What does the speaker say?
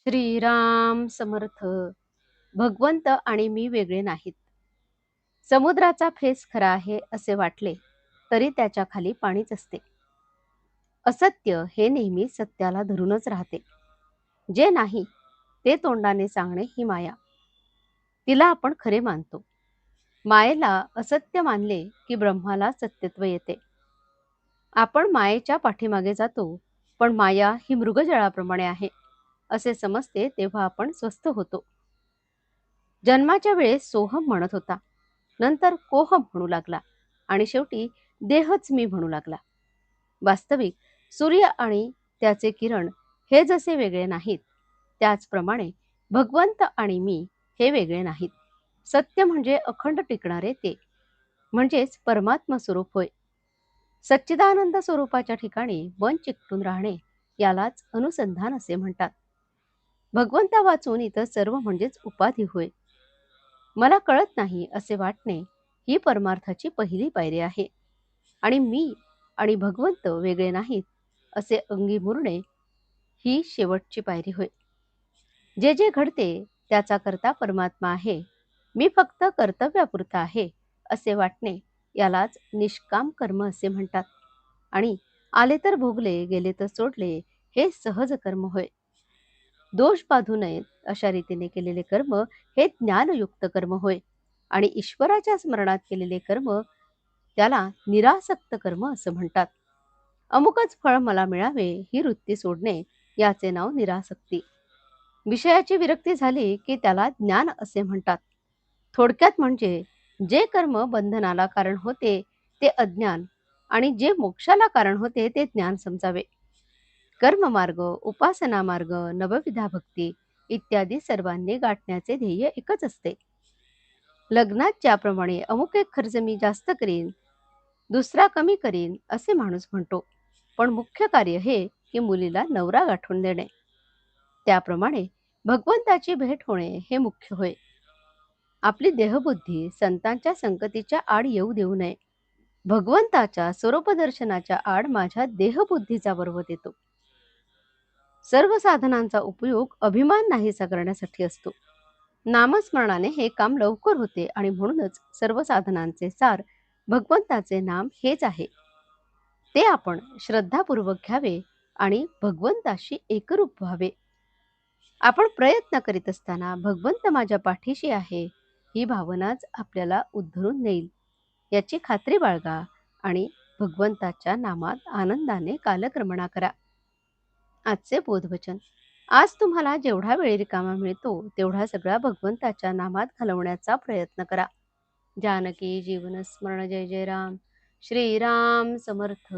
श्रीराम समर्थ. भगवंत आणि मी वेगळे नाहीत. समुद्राचा फेस खरा आहे असे वाटले तरी त्याच्या खाली पाणीच असते. असत्य हे नेहमी सत्याला धरूनच राहते. जे नाही ते तोंडाने सांगणे ही माया. तिला आपण खरे मानतो. मायेला असत्य मानले की ब्रह्माला सत्यत्व येते. आपण मायेच्या पाठीमागे जातो, पण माया ही मृगजळाप्रमाणे आहे असे समजते तेव्हा आपण स्वस्थ होतो. जन्माच्या वेळेस सोहम म्हणत होता, नंतर कोहम म्हणू लागला आणि शेवटी देहच मी म्हणू लागला. वास्तविक सूर्य आणि त्याचे किरण हे जसे वेगळे नाहीत, त्याचप्रमाणे भगवंत आणि मी हे वेगळे नाहीत. सत्य म्हणजे अखंड टिकणारे ते, म्हणजेच परमात्मा स्वरूप होय. सच्चिदानंद स्वरूपाच्या ठिकाणी मन चिकटून राहणे यालाच अनुसंधान असे म्हणतात. भगवंता वाचून इतर सर्व म्हणजेच उपाधी होय. मला कळत नाही असे वाटणे ही परमार्थाची पहिली पायरी आहे. आणि मी आणि भगवंत वेगळे नाहीत असे अंगी मुरणे ही शेवटची पायरी होय. जे जे घडते त्याचा करता परमात्मा आहे, मी फक्त कर्तव्यापुरता आहे असे वाटणे यालाच निष्काम कर्म असे म्हणतात. आणि आले तर भोगले, गेले तर सोडले हे सहज कर्म होय. दोष बाधू नयेत अशा रीतीने केलेले कर्म हे ज्ञानयुक्त कर्म होय. आणि ईश्वराच्या स्मरणात केलेले कर्म त्याला निरासक्त कर्म असं म्हणतात. अमुकच फळ मला मिळावे ही वृत्ती सोडणे याचे नाव निरासक्ती. विषयाची विरक्ती झाली की त्याला ज्ञान असे म्हणतात. थोडक्यात म्हणजे जे कर्म बंधनाला कारण होते ते अज्ञान आणि जे मोक्षाला कारण होते ते ज्ञान समजावे. कर्ममार्ग, उपासना मार्ग, नवविधा भक्ती इत्यादी सर्वांनी गाठण्याचे ध्येय एकच असते. लग्नात ज्याप्रमाणे अमुक एक खर्च मी जास्त करीन, दुसरा कमी करीन असे माणूस म्हणतो, पण मुख्य कार्य हे की मुलीला नवरा गाठून देणे. त्याप्रमाणे भगवंताची भेट होणे हे मुख्य होय. आपली देहबुद्धी संतांच्या संगतीच्या आड येऊ देऊ नये. भगवंताच्या स्वरूपदर्शनाच्या आड माझ्या देहबुद्धीचा पर्वत येतो. सर्व साधनांचा उपयोग अभिमान नाहीसा करण्यासाठी असतो. नामस्मरणाने हे काम लवकर होते आणि म्हणूनच सर्व साधनांचे सार भगवंताचे नाम हेच आहे. ते आपण श्रद्धापूर्वक घ्यावे आणि भगवंताशी एकरूप व्हावे. आपण प्रयत्न करीत असताना भगवंत माझ्या पाठीशी आहे ही भावनाच आपल्याला उद्धरून नेईल याची खात्री बाळगा आणि भगवंताच्या नामात आनंदाने कालक्रमणा करा. आजचे बोधवचन. आज तुम्हाला जेवढा वेळ रिकामा मिळतो तेवढा सगळा भगवंताच्या नामात घालवण्याचा प्रयत्न करा. जानकी जीवन स्मरण. जय जय राम. श्रीराम समर्थ.